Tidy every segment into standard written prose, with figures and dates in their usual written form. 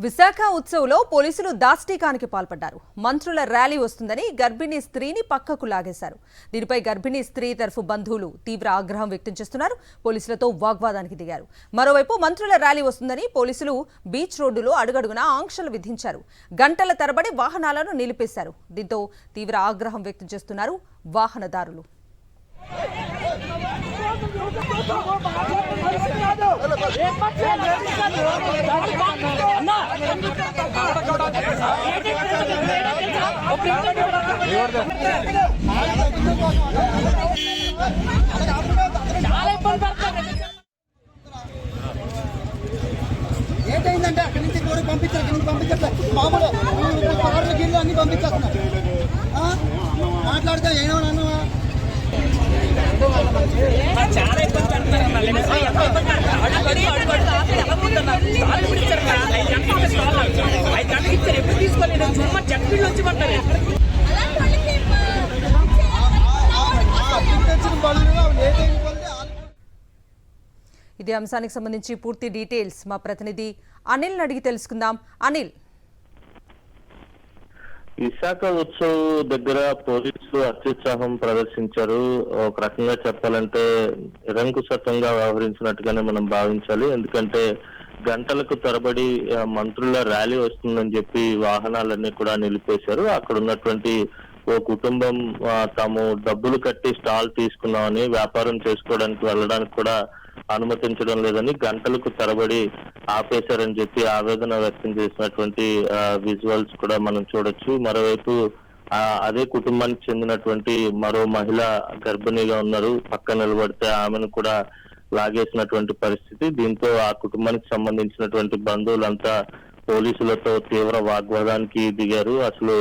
విశాఖ ఉత్సవ్లో పోలీసులు దాష్టీకానికి పాల్పడ్డారు. మంత్రుల ర్యాలీ వస్తుందని గర్భిణీ స్త్రీని పక్కకు లాగేశారు. దీనిపై గర్భిణీ స్త్రీ తరఫు బంధువులు తీవ్ర ఆగ్రహం వ్యక్తం చేస్తున్నారు. పోలీసులతో వాగ్వాదానికి దిగారు. మరోవైపు మంత్రుల ర్యాలీ వస్తుందని పోలీసులు బీచ్ రోడ్డులో అడుగడుగునా ఆంక్షలు విధించారు. గంటల తరబడి వాహనాలను నిలిపేశారు. దీంతో తీవ్ర ఆగ్రహం వ్యక్తం చేస్తున్నారు వాహనదారులు. ఏంటైందంటే అక్కడి నుంచి కూడా పంపించట్లేదు. మామూలు కార్లు గిల్లు అన్ని పంపించేస్తున్నారు. మాట్లాడితే ఏమన్నా చాలా ఇబ్బంది ఇదే అంశానికి సంబంధించి పూర్తి డీటెయిల్స్ మా ప్రతినిధి అనిల్ అడిగి తెలుసుకుందాం. అనిల్, విశాఖ ఉత్సవ్ దగ్గర పోలీసులు అత్యుత్సాహం ప్రదర్శించారు. ఒక రకంగా చెప్పాలంటే నిరంకుశత్వంగా వ్యవహరించినట్టుగానే మనం భావించాలి. ఎందుకంటే గంటలకు తరబడి మంత్రుల ర్యాలీ వస్తుందని చెప్పి వాహనాలన్నీ కూడా నిలిపేశారు. అక్కడ ఉన్నటువంటి ఓ కుటుంబం తాము డబ్బులు కట్టి స్టాల్ తీసుకున్నామని వ్యాపారం చేసుకోవడానికి వెళ్ళడానికి కూడా అనుమతించడం లేదని గంటలకు తరబడి ఆపేశారని చెప్పి ఆవేదన వ్యక్తం చేసినటువంటి విజువల్స్ కూడా మనం చూడొచ్చు. మరోవైపు అదే కుటుంబానికి చెందినటువంటి మరో మహిళ గర్భిణీగా ఉన్నారు. పక్కన నిలబడితే ఆమెను కూడా లాగేసినటువంటి పరిస్థితి. దీంతో ఆ కుటుంబానికి సంబంధించినటువంటి బంధువులంతా పోలీసులతో తీవ్ర వాగ్వాదానికి దిగారు. అసలు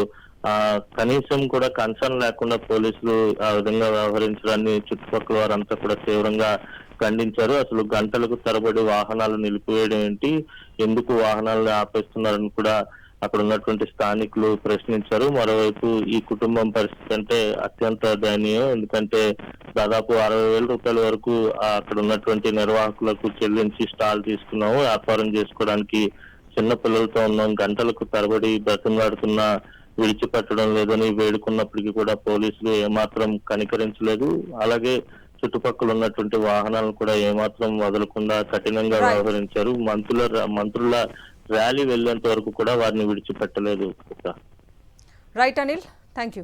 కనీసం కూడా కన్సర్న్ లేకుండా పోలీసులు ఆ విధంగా వ్యవహరించడాన్ని చుట్టుపక్కల వారంతా కూడా తీవ్రంగా ఖండించారు. అసలు గంటలకు తరబడి వాహనాలు నిలిపివేయడం ఏంటి, ఎందుకు వాహనాలను ఆపేస్తున్నారని కూడా అక్కడ ఉన్నటువంటి స్థానికులు ప్రశ్నించారు. మరోవైపు ఈ కుటుంబం పరిస్థితి అంటే అత్యంత దయనీయం. ఎందుకంటే దాదాపు 60,000 రూపాయల వరకు అక్కడ ఉన్నటువంటి నిర్వాహకులకు చెల్లించి స్టాల్ తీసుకున్నాము, వ్యాపారం చేసుకోవడానికి చిన్న పిల్లలతో ఉన్నాం, గంటలకు తరబడి బ్రతిమలాడుతున్నా విడిచిపెట్టడం లేదని వేడుకున్నప్పటికీ కూడా పోలీసులు ఏమాత్రం కనికరించలేదు. అలాగే చుట్టుపక్కల ఉన్నటువంటి వాహనాలను కూడా ఏమాత్రం వదలకుండా కఠినంగా వ్యవహరించారు. మంత్రుల ర్యాలీ వెళ్లేంత వరకు కూడా వారిని విడిచిపెట్టలేదు. Right Anil, thank you.